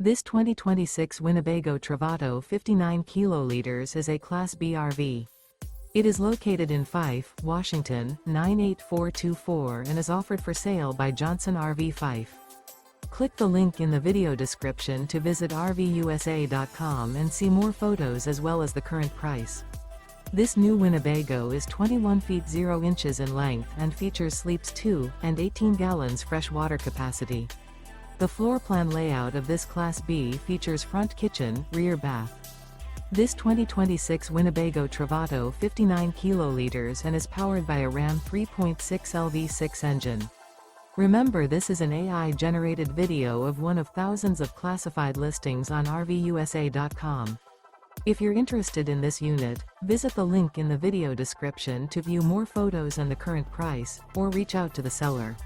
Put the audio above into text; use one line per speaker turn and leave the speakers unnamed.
This 2026 Winnebago Travato 59 kiloliters is a Class B RV. It is located in Fife, Washington, 98424 and is offered for sale by Johnson RV Fife. Click the link in the video description to visit RVUSA.com and see more photos as well as the current price. This new Winnebago is 21 feet 0 inches in length and features sleeps 2 and 18 gallons fresh water capacity. The floor plan layout of this Class B features front kitchen, rear bath. This 2026 Winnebago Travato 59 kiloliters and is powered by a Ram 3.6L V6 engine. Remember, this is an AI-generated video of one of thousands of classified listings on RVUSA.com. If you're interested in this unit, visit the link in the video description to view more photos and the current price, or reach out to the seller.